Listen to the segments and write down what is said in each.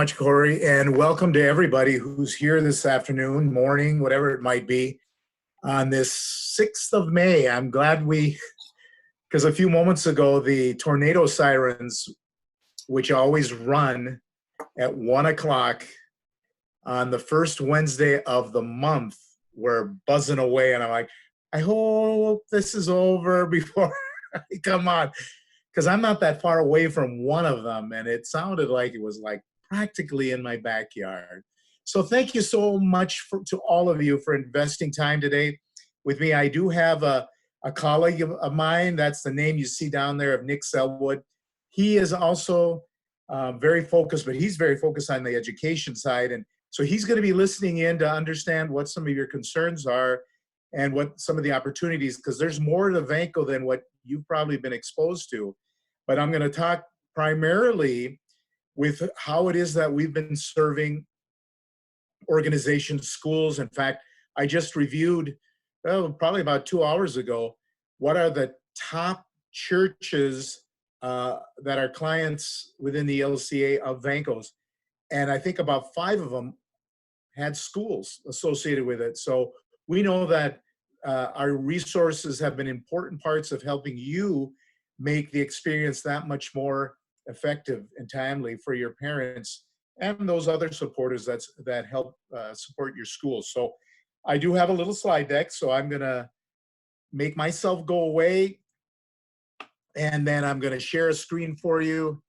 Much, Corey, and welcome to everybody who's here this afternoon, morning, whatever it might be, on this 6th of May. I'm glad because a few moments ago, the tornado sirens, which always run at 1 o'clock on the first Wednesday of the month, were buzzing away, and I'm like, I hope this is over before I come on, because I'm not that far away from one of them, and it sounded like it was like practically in my backyard. So thank you so much to all of you for investing time today with me. I do have a colleague of mine. That's the name you see down there of Nick Selwood. He is also very focused, but he's very focused on the education side. And so he's going to be listening in to understand what some of your concerns are and what some of the opportunities, because there's more to Vanco than what you've probably been exposed to. But I'm going to talk primarily with how it is that we've been serving organizations, schools. In fact, I just reviewed, probably about 2 hours ago, what are the top churches that are clients within the ELCA of Vanco's. And I think about 5 of them had schools associated with it. So we know that our resources have been important parts of helping you make the experience that much more effective and timely for your parents and those other supporters that help support your school. So I do have a little slide deck, so I'm gonna make myself go away, and then I'm gonna share a screen for you,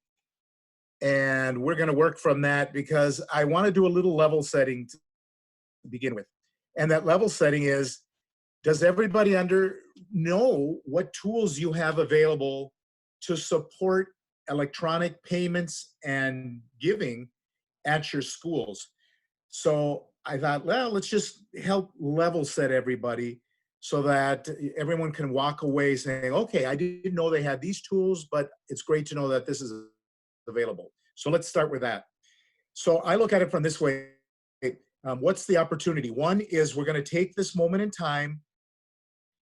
and we're gonna work from that because I wanna do a little level setting to begin with. And that level setting is, does everybody know what tools you have available to support electronic payments and giving at your schools? So I thought, well, let's just help level set everybody so that everyone can walk away saying, okay, I didn't know they had these tools, but it's great to know that this is available. So let's start with that. So I look at it from this way. What's the opportunity? One is we're going to take this moment in time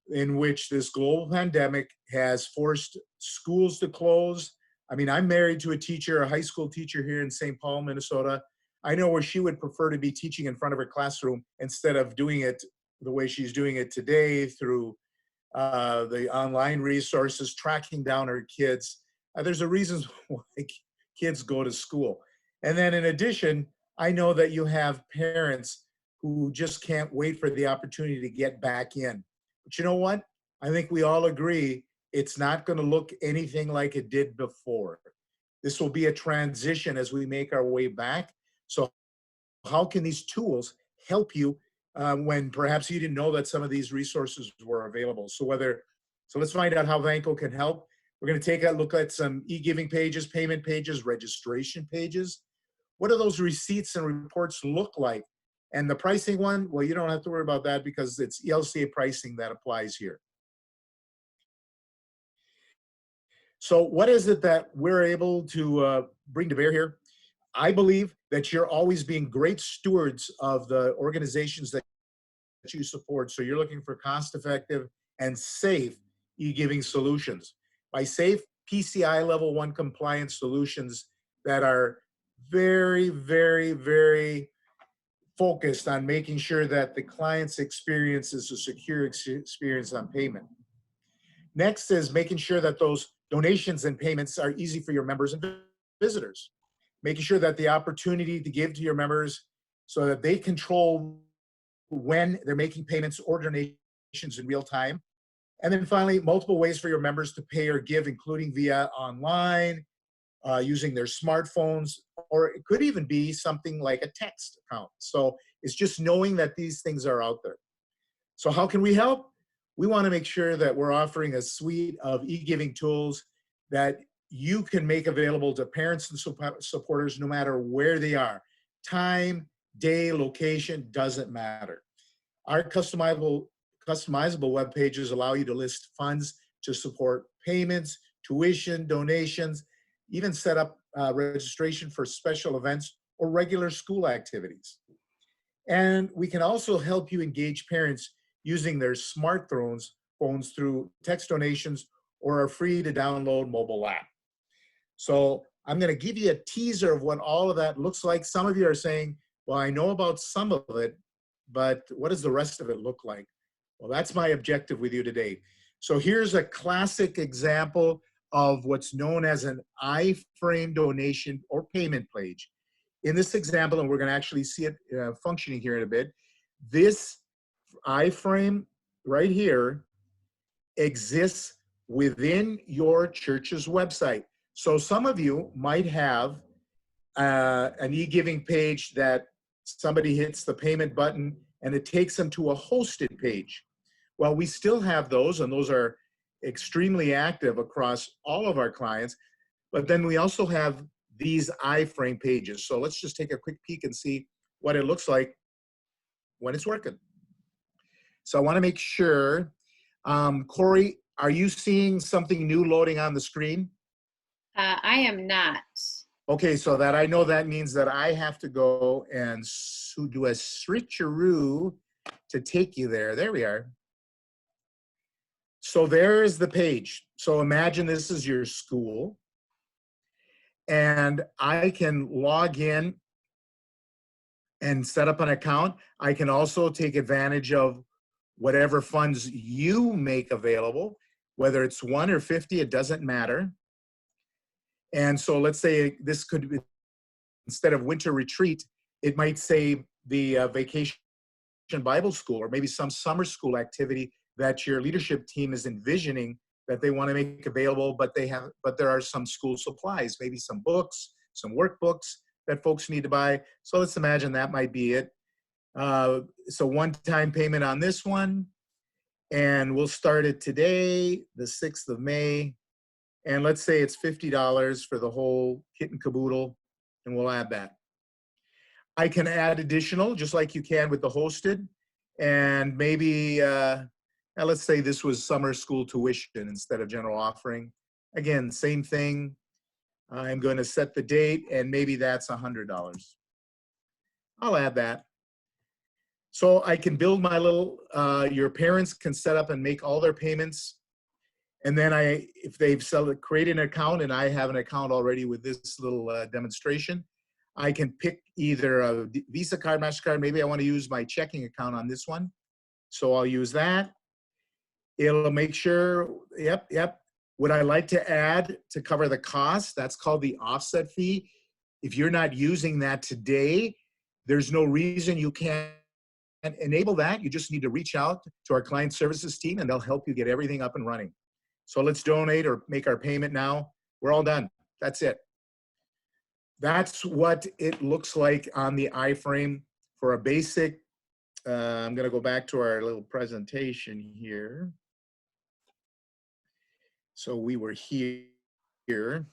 in which this global pandemic has forced schools to close. I mean, I'm married to a teacher, a high school teacher here in St. Paul, Minnesota. I know where she would prefer to be teaching in front of her classroom instead of doing it the way she's doing it today through the online resources, tracking down her kids. There's a reason why kids go to school. And then in addition, I know that you have parents who just can't wait for the opportunity to get back in. But you know what? I think we all agree it's not going to look anything like it did before. This will be a transition as we make our way back. So how can these tools help you when perhaps you didn't know that some of these resources were available? So let's find out how Vanco can help. We're going to take a look at some e-giving pages, payment pages, registration pages. What do those receipts and reports look like? And the pricing one, well, you don't have to worry about that because it's ELCA pricing that applies here. So what is it that we're able to bring to bear here? I believe that you're always being great stewards of the organizations that you support. So you're looking for cost-effective and safe e-giving solutions. By safe, PCI level 1 compliance solutions that are very, very, very focused on making sure that the client's experience is a secure experience on payment. Next is making sure that those donations and payments are easy for your members and visitors. Making sure that the opportunity to give to your members so that they control when they're making payments or donations in real time. And then finally, multiple ways for your members to pay or give, including via online, using their smartphones, or it could even be something like a text account. So it's just knowing that these things are out there. So how can we help? We want to make sure that we're offering a suite of e-giving tools that you can make available to parents and supporters no matter where they are. Time, day, location, doesn't matter. Our customizable web pages allow you to list funds to support payments, tuition, donations, even set up registration for special events or regular school activities. And we can also help you engage parents using their smartphones through text donations or a free to download mobile app. So I'm going to give you a teaser of what all of that looks like. Some of you are saying, well, I know about some of it, but what does the rest of it look like? Well, that's my objective with you today. So here's a classic example of what's known as an iframe donation or payment page. In this example, and we're going to actually see it functioning here in a bit, this iframe right here exists within your church's website. So some of you might have an e-giving page that somebody hits the payment button and it takes them to a hosted page. Well, we still have those, and those are extremely active across all of our clients. But then we also have these iframe pages. So let's just take a quick peek and see what it looks like when it's working. So I want to make sure, Corey, are you seeing something new loading on the screen? I am not. Okay, so that I know that means that I have to go and do a switcheroo to take you there. There we are. So there's the page. So imagine this is your school. And I can log in and set up an account. I can also take advantage of whatever funds you make available, whether it's 1 or 50, it doesn't matter. And so let's say this could be, instead of winter retreat, it might say the Vacation Bible School, or maybe some summer school activity that your leadership team is envisioning that they want to make available, but there are some school supplies, maybe some books, some workbooks that folks need to buy. So let's imagine that might be it. So one-time payment on this one, and we'll start it today, the 6th of May. And let's say it's $50 for the whole kit and caboodle, and we'll add that. I can add additional, just like you can with the hosted, and maybe, let's say this was summer school tuition instead of general offering. Again, same thing. I'm going to set the date, and maybe that's $100. I'll add that. So I can build my little, your parents can set up and make all their payments. And then if they've created an account, and I have an account already with this little demonstration, I can pick either a Visa card, MasterCard. Maybe I want to use my checking account on this one. So I'll use that. It'll make sure, yep. Would I like to add to cover the cost? That's called the offset fee. If you're not using that today, there's no reason you can't enable that. You just need to reach out to our client services team, and they'll help you get everything up and running. So let's donate or make our payment now. We're all done. That's it. That's what it looks like on the iframe for a basic. I'm going to go back to our little presentation here. So we were here.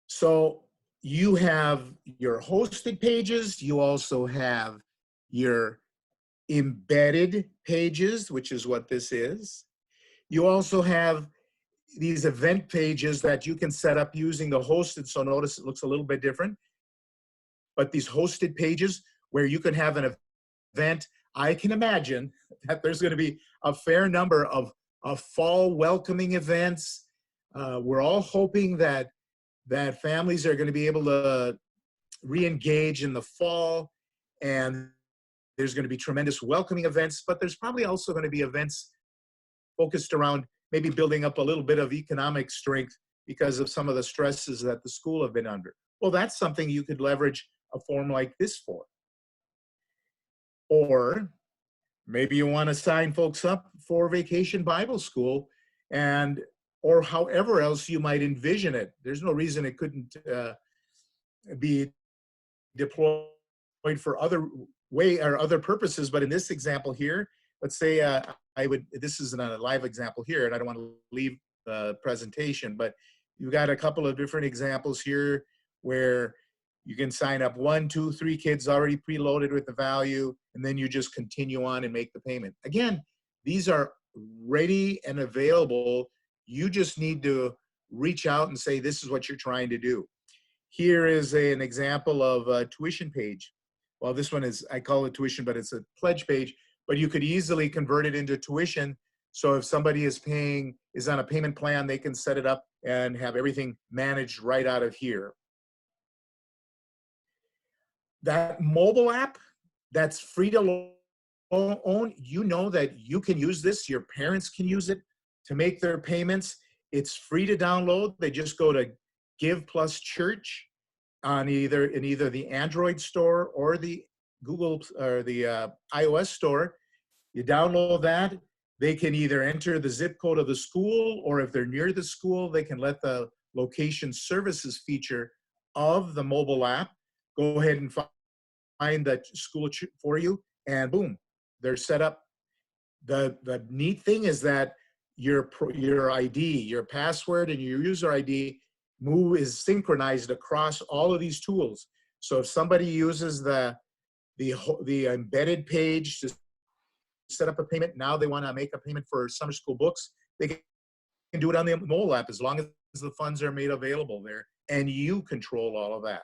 So you have your hosted pages. You also have your embedded pages, which is what this is. You also have these event pages that you can set up using the hosted. So notice it looks a little bit different. But these hosted pages where you can have an event, I can imagine that there's going to be a fair number of fall welcoming events. We're all hoping that families are going to be able to re-engage in the fall, and there's going to be tremendous welcoming events, but there's probably also going to be events focused around maybe building up a little bit of economic strength because of some of the stresses that the school have been under. Well, that's something you could leverage a form like this for. Or maybe you want to sign folks up for Vacation Bible School, or however else you might envision it. There's no reason it couldn't be deployed for other purposes. But in this example here, let's say this isn't a live example here, and I don't want to leave the presentation, but you've got a couple of different examples here where you can sign up 1, 2, 3 kids already preloaded with the value, and then you just continue on and make the payment. Again, these are ready and available. You just need to reach out and say, this is what you're trying to do. Here is an example of a tuition page. Well, this one is, I call it tuition, but it's a pledge page, but you could easily convert it into tuition. So if somebody is paying is on a payment plan, they can set it up and have everything managed right out of here. That mobile app, that's free to own. You know that you can use this, your parents can use it to make their payments. It's free to download. They just go to Give Plus Church on either the Android store or the Google or the iOS store. You download that. They can either enter the zip code of the school, or if they're near the school, they can let the location services feature of the mobile app go ahead and find that school for you, and boom, they're set up. The neat thing is that your ID, your password, and your user ID is synchronized across all of these tools. So if somebody uses the embedded page to set up a payment, now they want to make a payment for summer school books, they can do it on the mobile app as long as the funds are made available there, and you control all of that.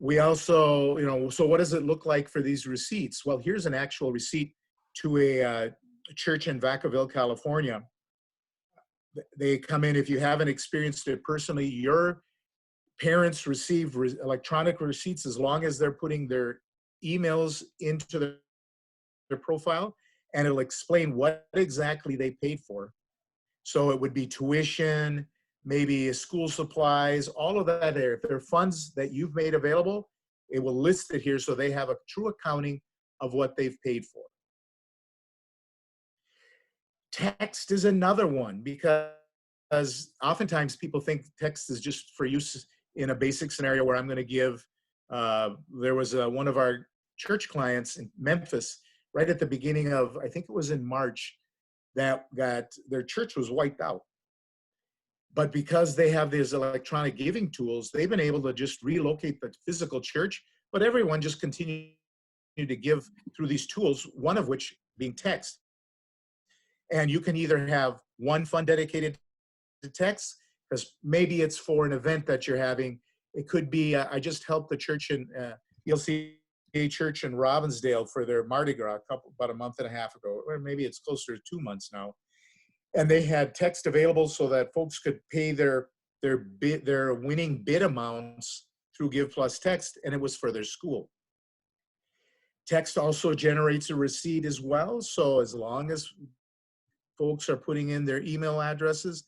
We also, so what does it look like for these receipts? Well, here's an actual receipt to a church in Vacaville, California. They come in, if you haven't experienced it personally, your parents receive electronic receipts as long as they're putting their emails into their profile, and it'll explain what exactly they paid for. So it would be tuition, maybe school supplies, all of that there. If there are funds that you've made available, it will list it here so they have a true accounting of what they've paid for. Text is another one, because oftentimes people think text is just for use in a basic scenario where I'm going to give, there was one of our church clients in Memphis right at the beginning of, I think it was in March, that their church was wiped out. But because they have these electronic giving tools, they've been able to just relocate the physical church, but everyone just continued to give through these tools, one of which being text. And you can either have one fund dedicated to text, because maybe it's for an event that you're having. It could be, I just helped the church in ELCA church in Robbinsdale for their Mardi Gras about a month and a half ago, or maybe it's closer to 2 months now. And they had text available so that folks could pay their winning bid amounts through Give Plus Text, and it was for their school. Text also generates a receipt as well. So as long as folks are putting in their email addresses,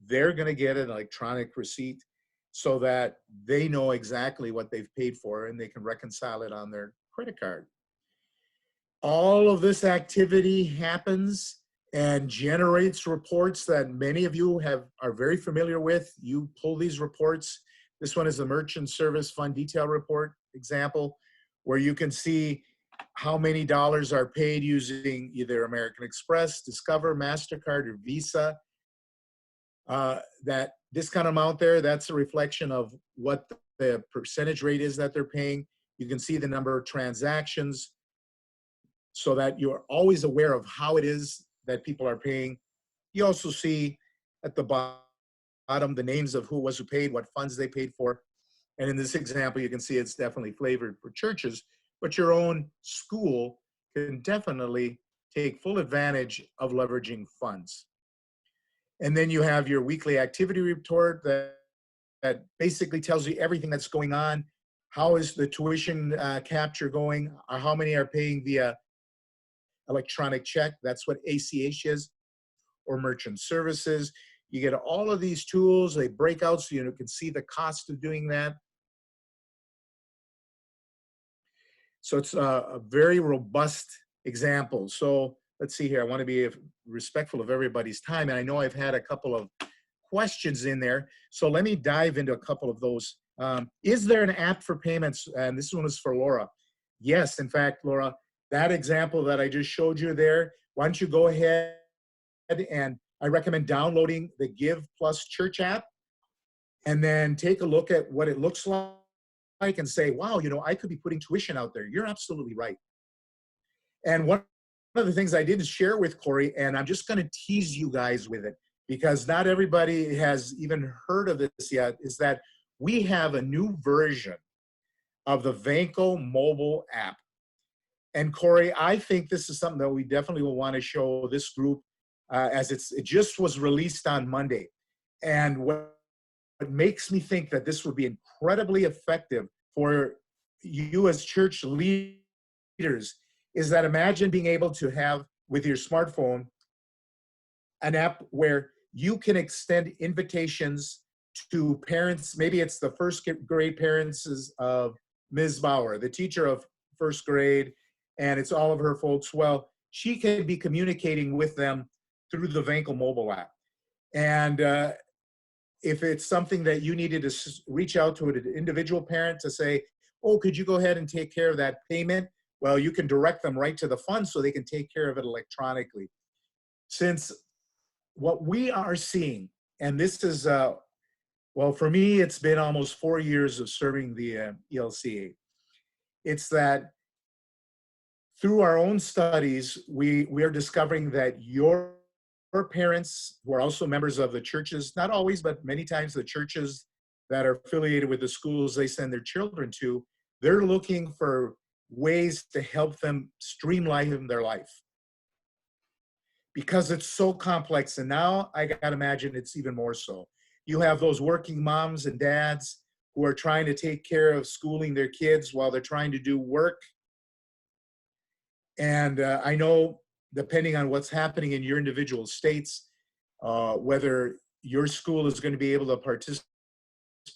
they're going to get an electronic receipt so that they know exactly what they've paid for, and they can reconcile it on their credit card. All of this activity happens and generates reports that many of you are very familiar with. You pull these reports. This one is the Merchant Service Fund Detail Report example, where you can see how many dollars are paid using either American Express, Discover, MasterCard, or Visa. That discount amount there, that's a reflection of what the percentage rate is that they're paying. You can see the number of transactions so that you're always aware of how it is that people are paying. You also see at the bottom the names of who paid, what funds they paid for. And in this example, you can see it's definitely flavored for churches, but your own school can definitely take full advantage of leveraging funds. And then you have your weekly activity report that basically tells you everything that's going on. How is the tuition capture going? How many are paying via electronic check? That's what ACH is, or merchant services. You get all of these tools, they break out so you can see the cost of doing that. So it's a very robust example. So let's see here. I want to be respectful of everybody's time. And I know I've had a couple of questions in there. So let me dive into a couple of those. Is there an app for payments? And this one is for Laura. Yes, in fact, Laura, that example that I just showed you there, why don't you go ahead, and I recommend downloading the Give Plus Church app and then take a look at what it looks like and say, wow, I could be putting tuition out there. You're absolutely right. And one of the things I did share with Corey, and I'm just going to tease you guys with it because not everybody has even heard of this yet, is that we have a new version of the Vanco mobile app. And Corey, I think this is something that we definitely will want to show this group. as it just was released on Monday. And what makes me think that this would be incredibly effective for you as church leaders is that imagine being able to have with your smartphone an app where you can extend invitations to parents. Maybe it's the first grade parents of Ms. Bauer, the teacher of first grade, and it's all of her folks. Well, she can be communicating with them through the Vanco mobile app. And if it's something that you needed to reach out to an individual parent to say, oh, could you go ahead and take care of that payment? Well, you can direct them right to the fund so they can take care of it electronically. Since what we are seeing, and this is, well, for me, it's been almost 4 years of serving the ELCA. It's that through our own studies, we are discovering that your parents who are also members of the churches, not always, but many times the churches that are affiliated with the schools they send their children to, they're looking for ways to help them streamline their life because it's so complex. And now I gotta imagine it's even more so. You have those working moms and dads who are trying to take care of schooling their kids while they're trying to do work. And I know, depending on what's happening in your individual states, whether your school is going to be able to participate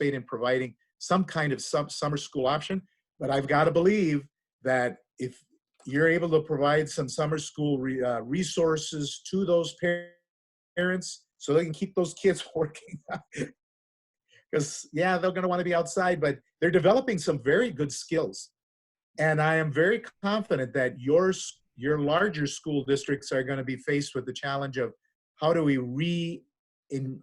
in providing some kind of summer school option. But I've got to believe that if you're able to provide some summer school resources to those parents so they can keep those kids working, because, yeah, they're going to want to be outside, but they're developing some very good skills. And I am very confident that your larger school districts are going to be faced with the challenge of how do we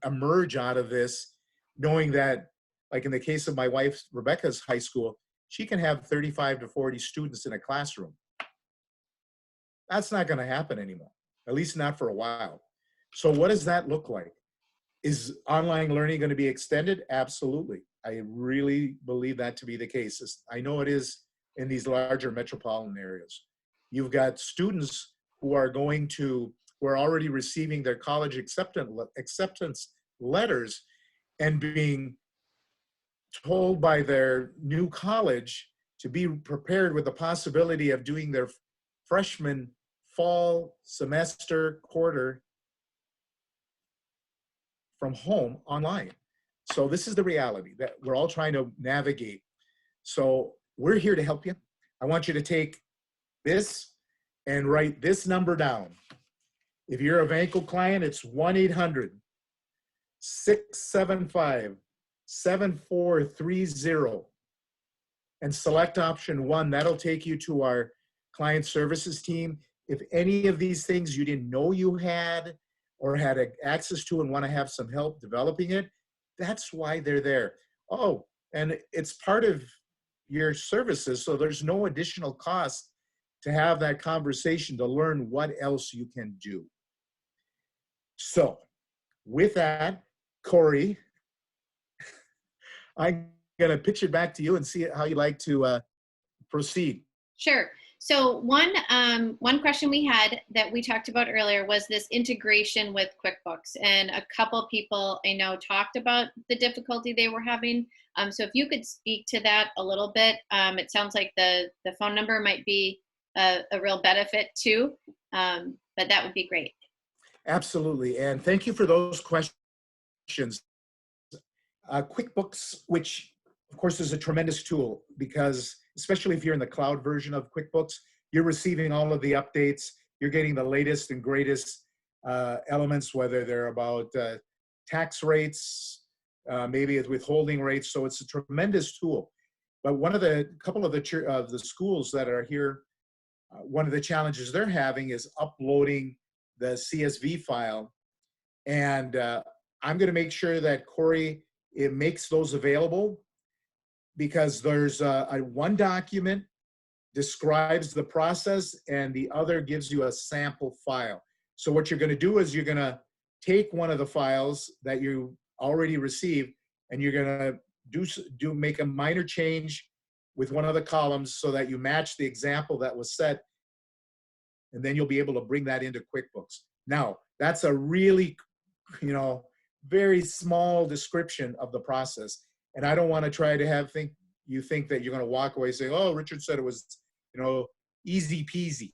emerge out of this, knowing that, like in the case of my wife, Rebecca's high school, she can have 35 to 40 students in a classroom. That's not going to happen anymore, at least not for a while. So what does that look like? Is online learning going to be extended? Absolutely. I really believe that to be the case. I know it is in these larger metropolitan areas. You've got students who are already receiving their college acceptance letters and being told by their new college to be prepared with the possibility of doing their freshman fall semester quarter from home online. So this is the reality that we're all trying to navigate. So we're here to help you. I want you to take this and write this number down. If you're a Vanco client, it's 1-800-675-7430 and select option 1. That'll take you to our client services team. If any of these things you didn't know you had or had access to and want to have some help developing it, that's why they're there. Oh, and it's part of your services, so there's no additional cost to have that conversation to learn what else you can do. So with that, Corey, I'm gonna pitch it back to you and see how you like to proceed. Sure. So one question we had that we talked about earlier was this integration with QuickBooks, and a couple people I know talked about the difficulty they were having. So if you could speak to that a little bit, it sounds like the phone number might be a real benefit too, but that would be great. Absolutely, and thank you for those questions. QuickBooks, which of course is a tremendous tool, because especially if you're in the cloud version of QuickBooks, you're receiving all of the updates, you're getting the latest and greatest elements, whether they're about tax rates, maybe it's withholding rates, so it's a tremendous tool. But couple of the schools that are here, one of the challenges they're having is uploading the CSV file. And I'm gonna make sure that Corey, it makes those available, because there's one document describes the process and the other gives you a sample file. So what you're gonna do is you're gonna take one of the files that you already received and you're gonna make a minor change with one of the columns so that you match the example that was set, and then you'll be able to bring that into QuickBooks. Now, That's a really, very small description of the process. And I don't want to try to you think that you're going to walk away saying, oh, Richard said it was, easy peasy.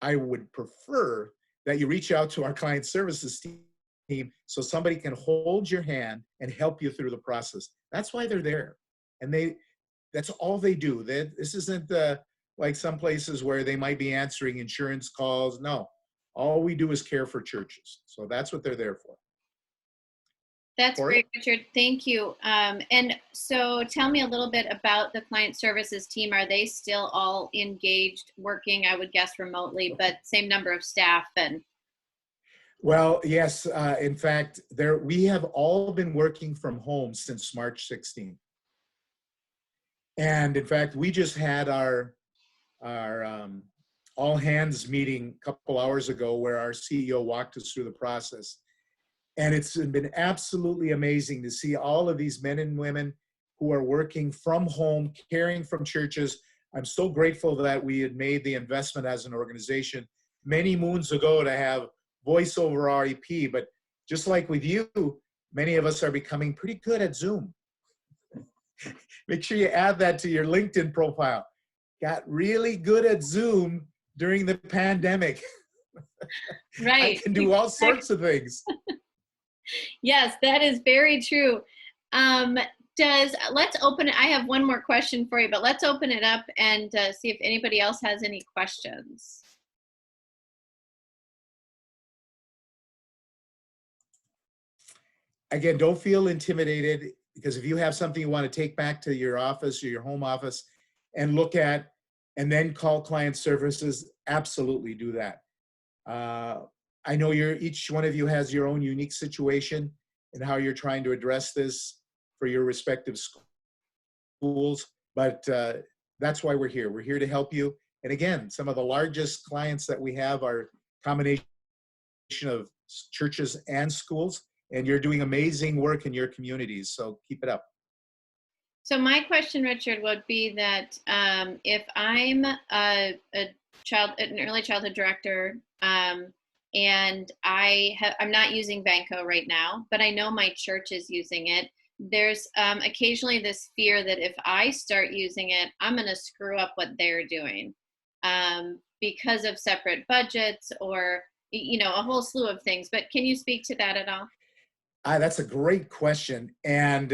I would prefer that you reach out to our client services team so somebody can hold your hand and help you through the process. That's why they're there. And that's all they do. This isn't like some places where they might be answering insurance calls. No, all we do is care for churches. So that's what they're there for. That's Corey? great, Richard. Thank you. And so tell me a little bit about the client services team. Are they still all engaged, working, I would guess remotely, but same number of staff? Well, yes. In fact, we have all been working from home since March 16th. And in fact, we just had our all hands meeting a couple hours ago where our CEO walked us through the process. And it's been absolutely amazing to see all of these men and women who are working from home, caring from churches. I'm so grateful that we had made the investment as an organization many moons ago to have voice over IP. But just like with you, many of us are becoming pretty good at Zoom. Make sure you add that to your LinkedIn profile. Got really good at Zoom during the pandemic. Right. I can do all sorts of things. Yes, that is very true. Let's open it. I have one more question for you, but let's open it up and see if anybody else has any questions. Again, don't feel intimidated, because if you have something you want to take back to your office or your home office and look at and then call client services, absolutely do that. I know each one of you has your own unique situation and how you're trying to address this for your respective schools, but that's why we're here. We're here to help you. And again, some of the largest clients that we have are a combination of churches and schools, and you're doing amazing work in your communities, so keep it up. So my question, Richard, would be that if I'm an early childhood director, and I'm not using Vanco right now, but I know my church is using it. There's occasionally this fear that if I start using it, I'm going to screw up what they're doing because of separate budgets or, a whole slew of things. But can you speak to that at all? That's a great question. And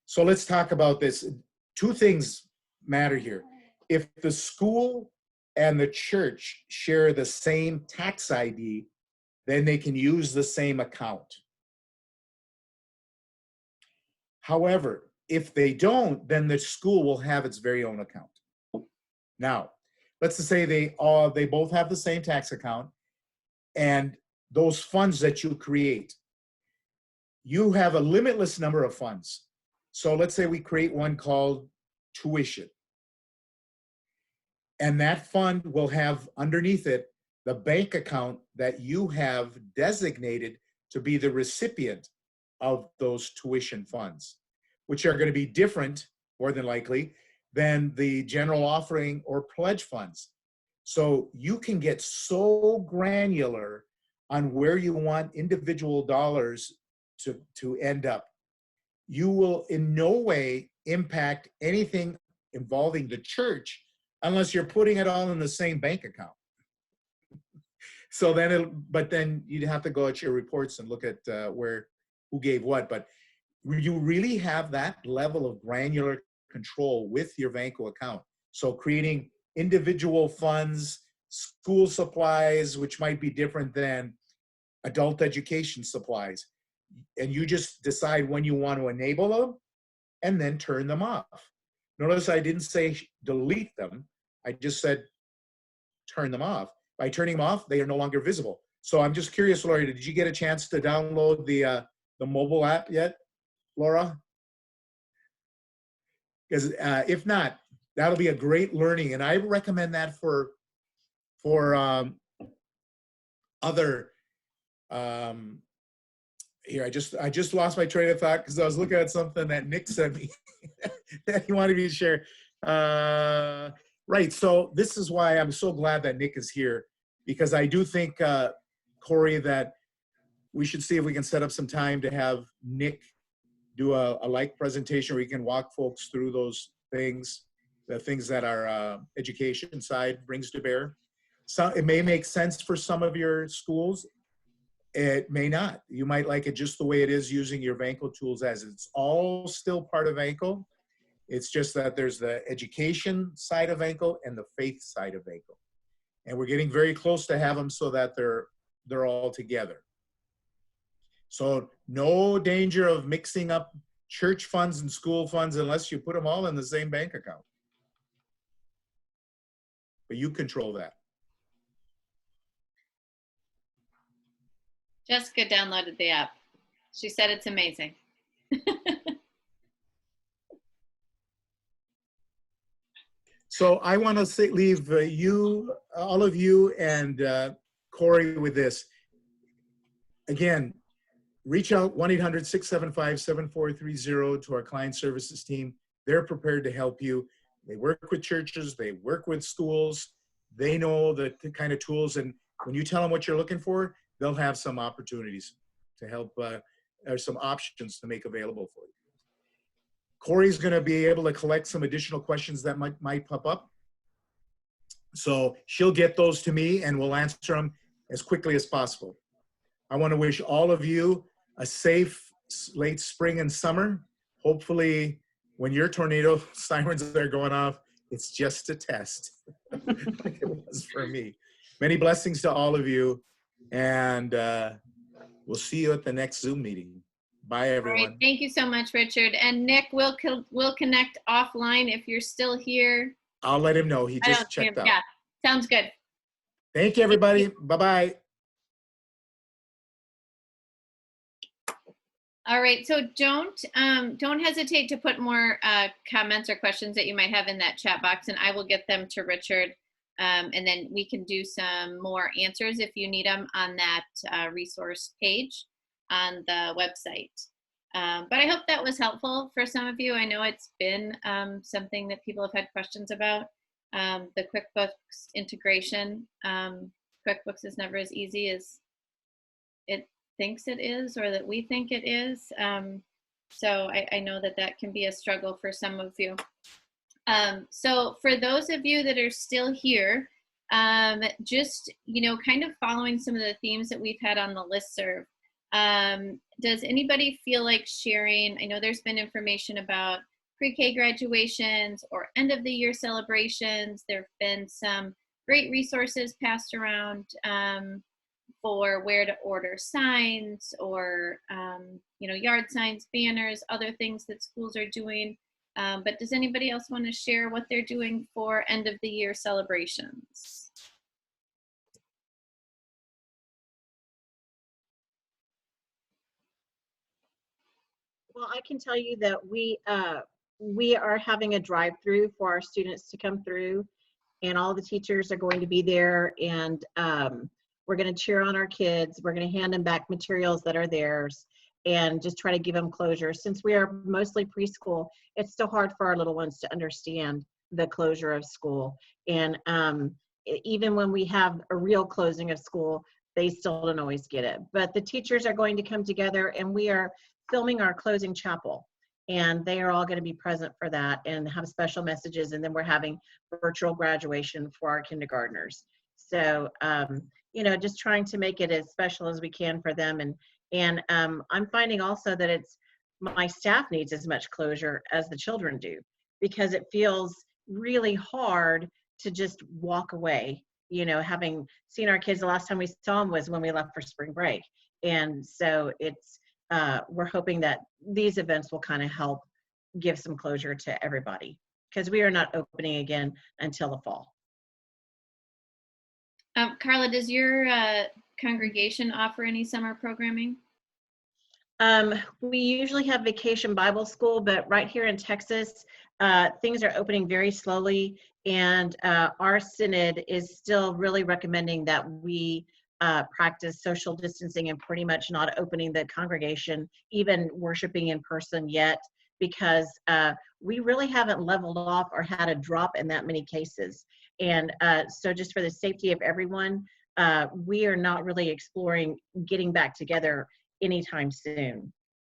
so let's talk about this. Two things matter here. If the school and the church share the same tax ID, then they can use the same account. However, if they don't, then the school will have its very own account. Now, let's just say they both have the same tax account, and those funds that you create, you have a limitless number of funds. So let's say we create one called tuition. And that fund will have underneath it the bank account that you have designated to be the recipient of those tuition funds, which are going to be different, more than likely, than the general offering or pledge funds. So you can get so granular on where you want individual dollars to end up. You will in no way impact anything involving the church unless you're putting it all in the same bank account. So then you'd have to go at your reports and look at who gave what. But you really have that level of granular control with your Vanco account. So creating individual funds, school supplies, which might be different than adult education supplies. And you just decide when you want to enable them and then turn them off. Notice I didn't say delete them. I just said turn them off. By turning them off, they are no longer visible. So I'm just curious, Laura, did you get a chance to download the mobile app yet, Laura? Because if not, that'll be a great learning. And I recommend that for other, here, I just lost my train of thought because I was looking at something that Nick sent me that he wanted me to share. Right, so this is why I'm so glad that Nick is here, because I do think Corey, that we should see if we can set up some time to have Nick do a like presentation where he can walk folks through those things, the things that our education side brings to bear. So it may make sense for some of your schools. It may not. You might like it just the way it is using your Vanco tools as it's all still part of Vanco. It's just that there's the education side of Vanco and the faith side of Vanco. And we're getting very close to have them so that they're all together. So no danger of mixing up church funds and school funds unless you put them all in the same bank account. But you control that. Jessica downloaded the app. She said it's amazing. So I want to leave all of you and Corey with this. Again, reach out 1-800-675-7430 to our client services team. They're prepared to help you. They work with churches, they work with schools. They know the kind of tools, and when you tell them what you're looking for, they'll have some opportunities to help, or some options to make available for you. Corey's going to be able to collect some additional questions that might pop up. So she'll get those to me and we'll answer them as quickly as possible. I want to wish all of you a safe late spring and summer. Hopefully when your tornado sirens are going off, it's just a test like it was for me. Many blessings to all of you, and we'll see you at the next Zoom meeting. Bye, everyone. All right, thank you so much, Richard. And Nick, we'll connect offline if you're still here. I'll let him know. He just checked out. Yeah, sounds good. Thank you, everybody. Bye-bye. All right, so don't hesitate to put more comments or questions that you might have in that chat box, and I will get them to Richard, and then we can do some more answers if you need them on that resource page on the website. But I hope that was helpful for some of you. I know it's been something that people have had questions about, the QuickBooks integration. QuickBooks is never as easy as it thinks it is, or that we think it is. So I know that can be a struggle for some of you. So for those of you that are still here, just, kind of following some of the themes that we've had on the listserv, does anybody feel like sharing? I know there's been information about pre-K graduations or end of the year celebrations. There have been some great resources passed around for where to order signs or, yard signs, banners, other things that schools are doing. But does anybody else want to share what they're doing for end of the year celebrations? Well, I can tell you that we are having a drive-through for our students to come through, and all the teachers are going to be there, and we're going to cheer on our kids. We're going to hand them back materials that are theirs and just try to give them closure. Since we are mostly preschool, it's still hard for our little ones to understand the closure of school. And even when we have a real closing of school, they still don't always get it. But the teachers are going to come together, and we are filming our closing chapel, and they are all going to be present for that and have special messages. And then we're having virtual graduation for our kindergartners. So, just trying to make it as special as we can for them. And I'm finding also that my staff needs as much closure as the children do, because it feels really hard to just walk away. Having seen our kids, the last time we saw them was when we left for spring break. And so we're hoping that these events will kind of help give some closure to everybody, because we are not opening again until the fall. Carla, does your congregation offer any summer programming? We usually have Vacation Bible School, but right here in Texas, things are opening very slowly, and our synod is still really recommending that we practice social distancing and pretty much not opening the congregation, even worshiping in person yet, because we really haven't leveled off or had a drop in that many cases. And so just for the safety of everyone, we are not really exploring getting back together anytime soon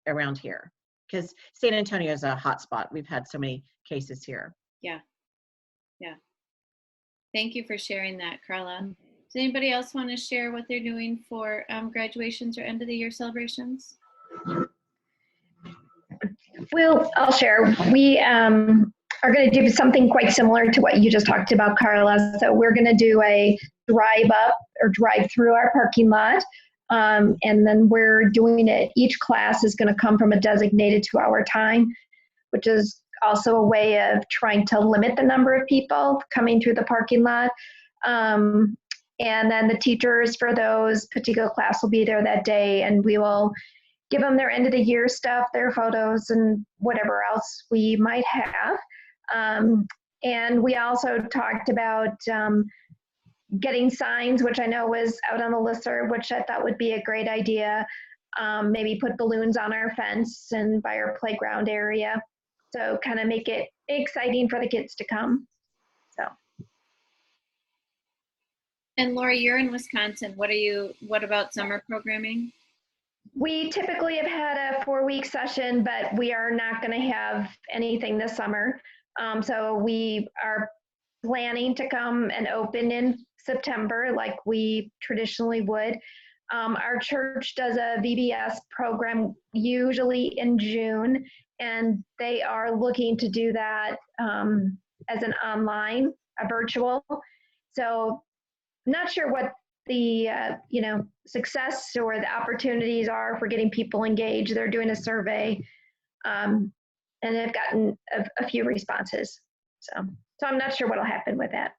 around here, because San Antonio is a hot spot. We've had so many cases here. Yeah. Thank you for sharing that, Carla. Does anybody else want to share what they're doing for graduations or end of the year celebrations? Well, I'll share. We are going to do something quite similar to what you just talked about, Carla. So we're going to do a drive up or drive through our parking lot. And then we're doing it. Each class is going to come from a designated 2-hour time, which is also a way of trying to limit the number of people coming through the parking lot. And then the teachers for those particular class will be there that day, and we will give them their end of the year stuff, their photos, and whatever else we might have. And we also talked about getting signs, which I know was out on the listserv, which I thought would be a great idea. Maybe put balloons on our fence and by our playground area. So kind of make it exciting for the kids to come. So. And Laura, you're in Wisconsin. What about summer programming? We typically have had a 4-week session, but we are not going to have anything this summer. So we are planning to come and open in September like we traditionally would. Our church does a VBS program usually in June, and they are looking to do that as an online, a virtual. So not sure what the success or the opportunities are for getting people engaged. They're doing a survey, and they've gotten a few responses. So I'm not sure what'll happen with that.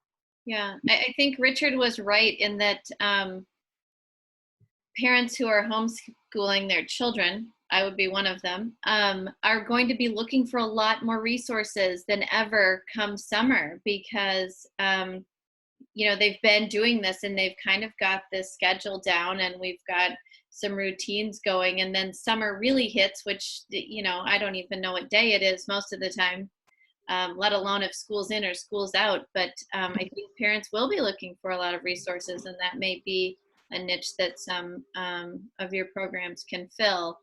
Yeah, I think Richard was right in that parents who are homeschooling their children, I would be one of them, are going to be looking for a lot more resources than ever come summer, because they've been doing this and they've kind of got this schedule down, and we've got some routines going, and then summer really hits, which I don't even know what day it is most of the time, let alone if school's in or school's out. But I think parents will be looking for a lot of resources, and that may be a niche that some of your programs can fill,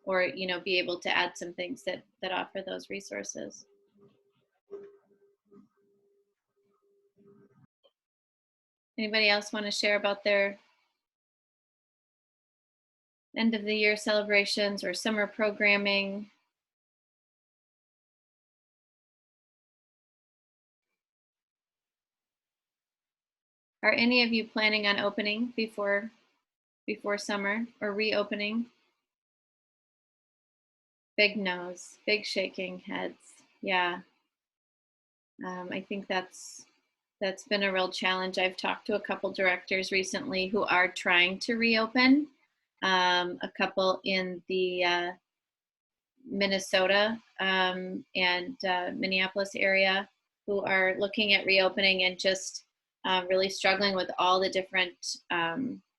or be able to add some things that offer those resources. Anybody else want to share about their end of the year celebrations or summer programming? Are any of you planning on opening before summer or reopening? Big nose, big shaking heads. Yeah. I think that's been a real challenge. I've talked to a couple directors recently who are trying to reopen. A couple in the Minnesota and Minneapolis area who are looking at reopening and just really struggling with all the different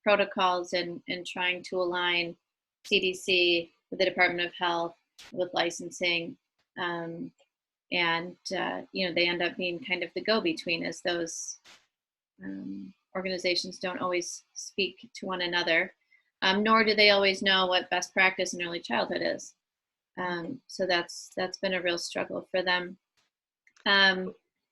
protocols and trying to align CDC with the Department of Health, with licensing. And they end up being kind of the go-between, as those organizations don't always speak to one another, nor do they always know what best practice in early childhood is. So that's been a real struggle for them.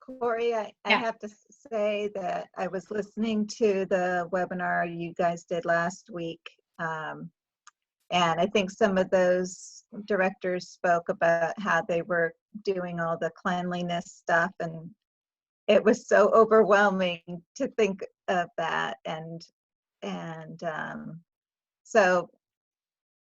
Corey, I have to say that I was listening to the webinar you guys did last week, and I think some of those directors spoke about how they were doing all the cleanliness stuff, and it was so overwhelming to think of that. And so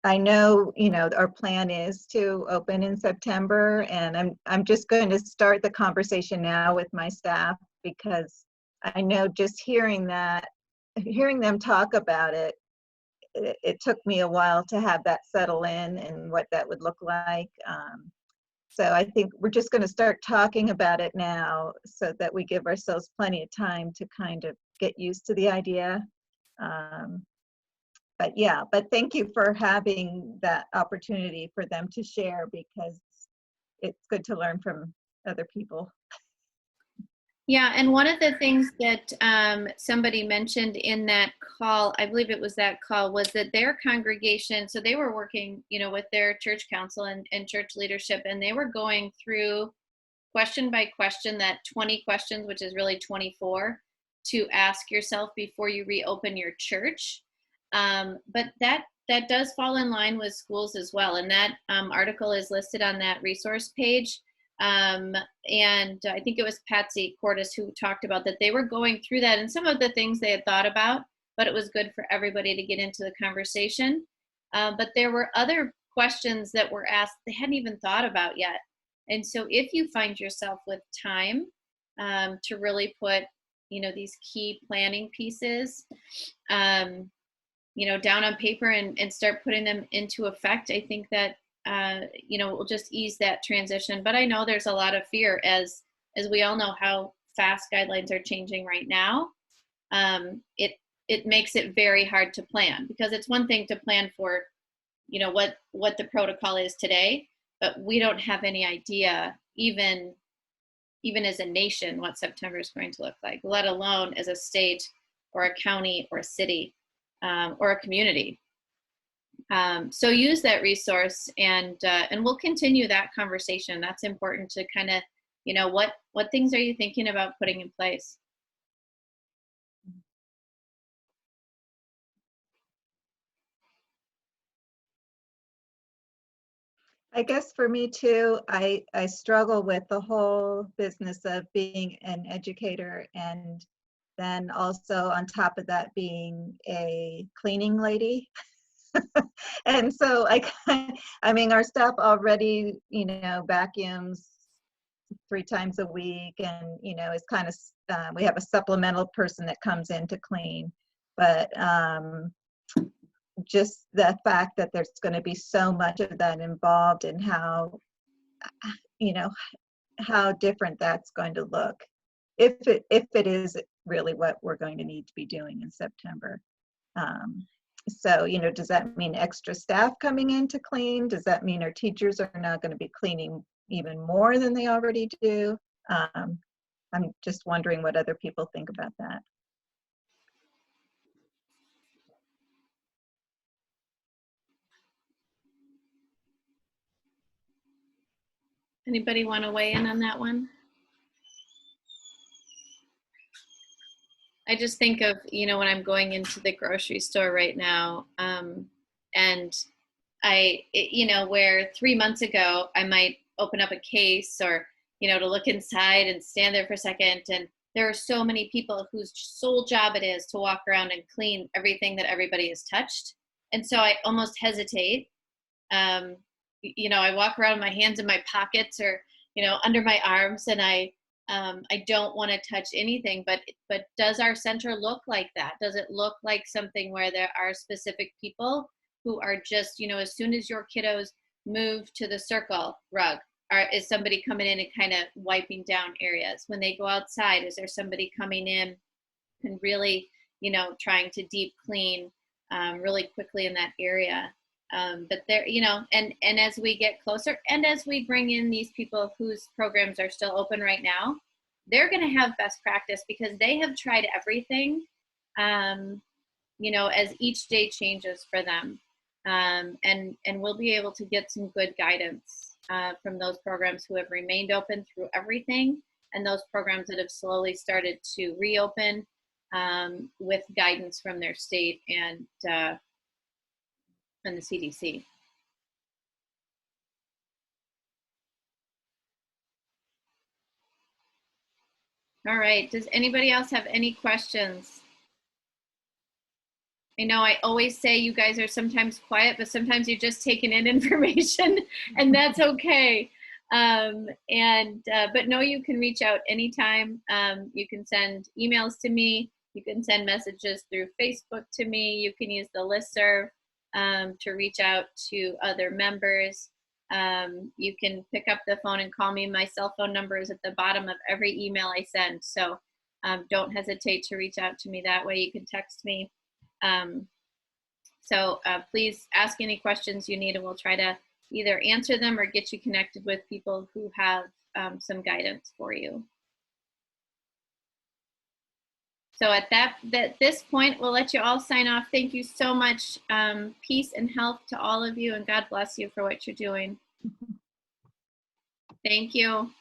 I know, our plan is to open in September, and I'm just going to start the conversation now with my staff, because I know just hearing them talk about it, it took me a while to have that settle in and what that would look like. So I think we're just going to start talking about it now so that we give ourselves plenty of time to kind of get used to the idea. But thank you for having that opportunity for them to share, because it's good to learn from other people. Yeah, and one of the things that somebody mentioned in that call, I believe it was that call, was that their congregation, so they were working, with their church council and church leadership, and they were going through question by question, that 20 questions, which is really 24, to ask yourself before you reopen your church. But that does fall in line with schools as well, and that article is listed on that resource page. And I think it was Patsy Cordes who talked about that they were going through that and some of the things they had thought about, but it was good for everybody to get into the conversation. But there were other questions that were asked they hadn't even thought about yet. And so if you find yourself with time to really put, these key planning pieces, down on paper and start putting them into effect, I think that it will just ease that transition. But I know there's a lot of fear as we all know how fast guidelines are changing right now. It makes it very hard to plan, because it's one thing to plan for, what the protocol is today, but we don't have any idea, even as a nation, what September is going to look like, let alone as a state or a county or a city or a community. So use that resource, and we'll continue that conversation. That's important to kind of, what things are you thinking about putting in place? I guess for me too, I struggle with the whole business of being an educator, and then also on top of that being a cleaning lady. And so I mean, our staff already, vacuums 3 times a week, and, it's kind of, we have a supplemental person that comes in to clean. But just the fact that there's going to be so much of that involved, and how, how different that's going to look, if it is really what we're going to need to be doing in September. So, does that mean extra staff coming in to clean? Does that mean our teachers are not going to be cleaning even more than they already do? I'm just wondering what other people think about that. Anybody want to weigh in on that one? I just think of, when I'm going into the grocery store right now, and where 3 months ago I might open up a case or, to look inside and stand there for a second. And there are so many people whose sole job it is to walk around and clean everything that everybody has touched. And so I almost hesitate. I walk around with my hands in my pockets or, under my arms, and I don't want to touch anything, but does our center look like that? Does it look like something where there are specific people who are just, as soon as your kiddos move to the circle rug, is somebody coming in and kind of wiping down areas? When they go outside, is there somebody coming in and really, trying to deep clean really quickly in that area? But there, and as we get closer, and as we bring in these people whose programs are still open right now, they're going to have best practice because they have tried everything, as each day changes for them. And we'll be able to get some good guidance from those programs who have remained open through everything, and those programs that have slowly started to reopen with guidance from their state and the CDC. All right, does anybody else have any questions? I know I always say you guys are sometimes quiet, but sometimes you're just taking in information, and that's okay. But no, you can reach out anytime. You can send emails to me. You can send messages through Facebook to me. You can use the listserv to reach out to other members. You can pick up the phone and call me. My cell phone number is at the bottom of every email I send. So don't hesitate to reach out to me that way. You can text me. So please ask any questions you need, and we'll try to either answer them or get you connected with people who have some guidance for you. So at this point, we'll let you all sign off. Thank you so much. Peace and health to all of you, and God bless you for what you're doing. Thank you.